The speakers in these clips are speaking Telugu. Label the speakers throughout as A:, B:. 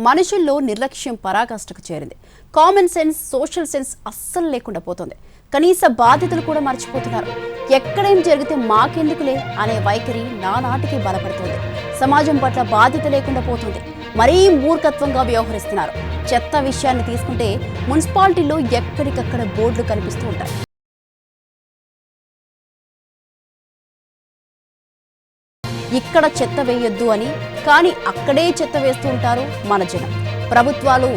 A: మనుషుల్లో నిర్లక్ష్యం పరాకాష్ఠకు చేరింది. కామన్ సెన్స్, సోషల్ సెన్స్ అస్సలు లేకుండా పోతుంది. కనీస బాధ్యతలు కూడా మర్చిపోతున్నారు. ఎక్కడేం జరిగితే మాకెందుకులే అనే వైఖరి నానాటికి బలపడుతుంది. సమాజం పట్ల బాధ్యత లేకుండా పోతుంది. మరీ మూర్ఖత్వంగా వ్యవహరిస్తున్నారు. చెత్త విషయాన్ని తీసుకుంటే మున్సిపాలిటీలో ఎక్కడికక్కడ బోర్డులు కనిపిస్తూ ఉంటాయి. ఇక్కడ చెత్త వేయొద్దు అని, కానీ అక్కడే చెత్త వేస్తూ ఉంటారు మన జనం. ప్రభుత్వాలు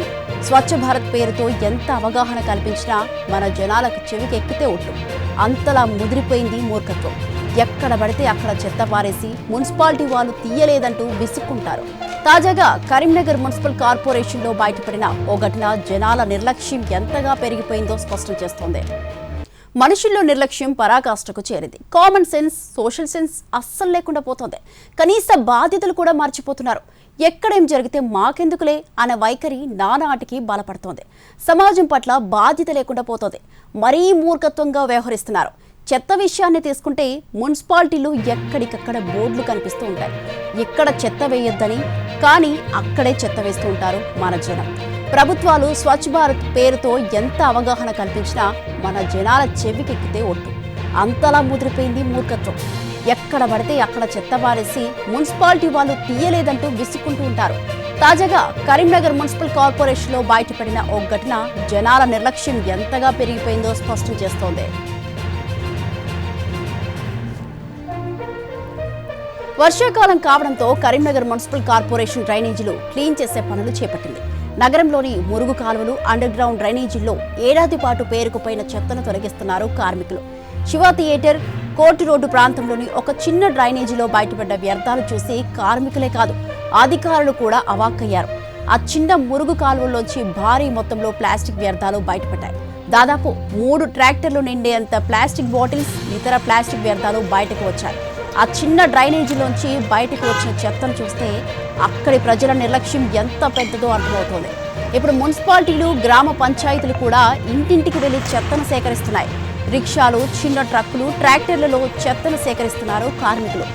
A: స్వచ్ఛ భారత్ పేరుతో ఎంత అవగాహన కల్పించినా మన జనాలకు చెవికి ఎక్కితే ఒట్టు. అంతలా ముదిరిపోయింది మూర్ఖత్వం. ఎక్కడ పడితే అక్కడ చెత్త పారేసి మున్సిపాలిటీ వాళ్ళు తీయలేదంటూ విసుక్కుంటారు. తాజాగా కరీంనగర్ మున్సిపల్ కార్పొరేషన్లో బయటపడిన ఓ ఘటన జనాల నిర్లక్ష్యం ఎంతగా పెరిగిపోయిందో స్పష్టం చేస్తోంది. మనుషుల్లో నిర్లక్ష్యం పరాకాష్ఠకు చేరింది. కామన్ సెన్స్, సోషల్ సెన్స్ అస్సలు లేకుండా పోతుంది. కనీస బాధ్యతలు కూడా మర్చిపోతున్నారు. ఎక్కడేం జరిగితే మాకెందుకులే అనే వైఖరి నానాటికి బలపడుతోంది. సమాజం పట్ల బాధ్యత లేకుండా పోతుంది. మరీ మూర్ఖత్వంగా వ్యవహరిస్తున్నారు. చెత్త విషయాన్ని తీసుకుంటే మున్సిపాలిటీలు ఎక్కడికక్కడ బోర్డులు కనిపిస్తూ ఉంటాయి. ఇక్కడ చెత్త వేయొద్దని, కానీ అక్కడే చెత్త వేస్తూ ఉంటారు మన జనం. ప్రభుత్వాలు స్వచ్ఛ భారత్ పేరుతో ఎంత అవగాహన కల్పించినా మన జనాల చెవికెక్కితే ఒట్టు. అంతలా ముదిరిపోయింది మూర్ఖత్వం. ఎక్కడ పడితే అక్కడ చెత్త పారేసి మున్సిపాలిటీ వాళ్ళు తీయలేదంటూ విసుక్కుంటూ ఉంటారు. తాజాగా కరీంనగర్ మున్సిపల్ కార్పొరేషన్లో బయటపడిన ఓ ఘటన జనాల నిర్లక్ష్యం ఎంతగా పెరిగిపోయిందో స్పష్టం చేస్తోంది. వర్షాకాలం కావడంతో కరీంనగర్ మున్సిపల్ కార్పొరేషన్ డ్రైనేజీలు క్లీన్ చేసే పనులు చేపట్టింది. నగరంలోని మురుగు కాలువలు, అండర్ గ్రౌండ్ డ్రైనేజీల్లో ఏడాది పాటు పేరుకుపోయిన చెత్తను తొలగిస్తున్నారు కార్మికులు. శివ థియేటర్, కోర్టు రోడ్డు ప్రాంతంలోని ఒక చిన్న డ్రైనేజీలో బయటపడ్డ వ్యర్థాలు చూసి కార్మికులే కాదు, అధికారులు కూడా అవాక్కయ్యారు. ఆ చిన్న మురుగు కాలువల్లోంచి భారీ మొత్తంలో ప్లాస్టిక్ వ్యర్థాలు బయటపడ్డాయి. దాదాపు 3 ట్రాక్టర్లు నిండేంత ప్లాస్టిక్ బాటిల్స్, ఇతర ప్లాస్టిక్ వ్యర్థాలు బయటకు వచ్చాయి. ఆ చిన్న డ్రైనేజీలోంచి బయటకు వచ్చిన చెత్తను చూస్తే అక్కడి ప్రజల నిర్లక్ష్యం ఎంత పెద్దదో అర్థమవుతోంది. ఇప్పుడు మున్సిపాలిటీలు, గ్రామ పంచాయతీలు కూడా ఇంటింటికి వెళ్లి చెత్తను సేకరిస్తున్నాయి. రిక్షాలు, చిన్న ట్రక్కులు, ట్రాక్టర్లలో చెత్తను సేకరిస్తున్నారు కార్మికులు.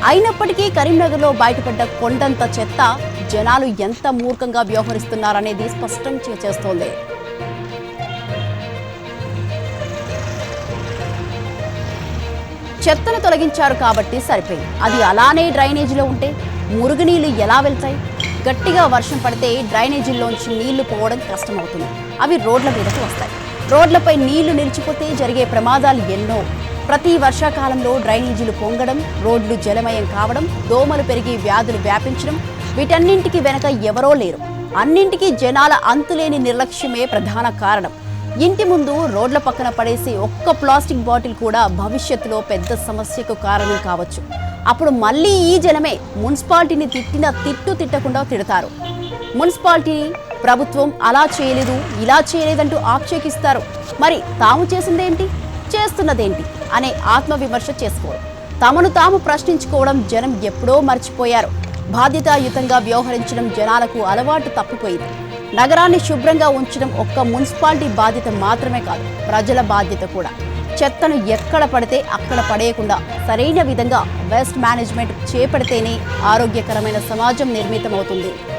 A: అయినప్పటికీ కరీంనగర్లో బయటపడ్డ కొండంత చెత్త జనాలు ఎంత మూర్ఖంగా వ్యవహరిస్తున్నారనేది స్పష్టం చేస్తోంది. చెత్తను తొలగించారు కాబట్టి సరిపోయింది. అది అలానే డ్రైనేజీలో ఉంటే మురుగునీళ్లు ఎలా వెళ్తాయి? గట్టిగా వర్షం పడితే డ్రైనేజీల్లోంచి నీళ్లు పోవడం కష్టమవుతుంది. అవి రోడ్ల మీదకు వస్తాయి. రోడ్లపై నీళ్లు నిలిచిపోతే జరిగే ప్రమాదాలు ఎన్నో. ప్రతి వర్షాకాలంలో డ్రైనేజీలు పొంగడం, రోడ్లు జలమయం కావడం, దోమలు పెరిగి వ్యాధులు వ్యాపించడం, వీటన్నింటికి వెనక ఎవరో లేరు. అన్నింటికీ జనాల అంతులేని నిర్లక్ష్యమే ప్రధాన కారణం. ఇంటి ముందు రోడ్ల పక్కన పడేసి ఒక్క ప్లాస్టిక్ బాటిల్ కూడా భవిష్యత్తులో పెద్ద సమస్యకు కారణం కావచ్చు. అప్పుడు మళ్ళీ ఈ జనమే మున్సిపాలిటీని తిట్టకుండా తిడతారు. మున్సిపాలిటీ ప్రభుత్వం అలా చేయలేదు, ఇలా చేయలేదంటూ ఆక్షేపిస్తారు. మరి తాము చేసిందేంటి, చేస్తున్నదేంటి అనే ఆత్మవిమర్శ చేసుకోవడం, తమను తాము ప్రశ్నించుకోవడం జనం ఎప్పుడో మర్చిపోయారు. బాధ్యతాయుతంగా వ్యవహరించడం జనాలకు అలవాటు తప్పిపోయింది. నగరాన్ని శుభ్రంగా ఉంచడం ఒక్క మున్సిపాలిటీ బాధ్యత మాత్రమే కాదు, ప్రజల బాధ్యత కూడా. చెత్తను ఎక్కడ పడితే అక్కడ పడేయకుండా సరైన విధంగా వేస్ట్ మేనేజ్మెంట్ చేపడితేనే ఆరోగ్యకరమైన సమాజం నిర్మితమవుతుంది.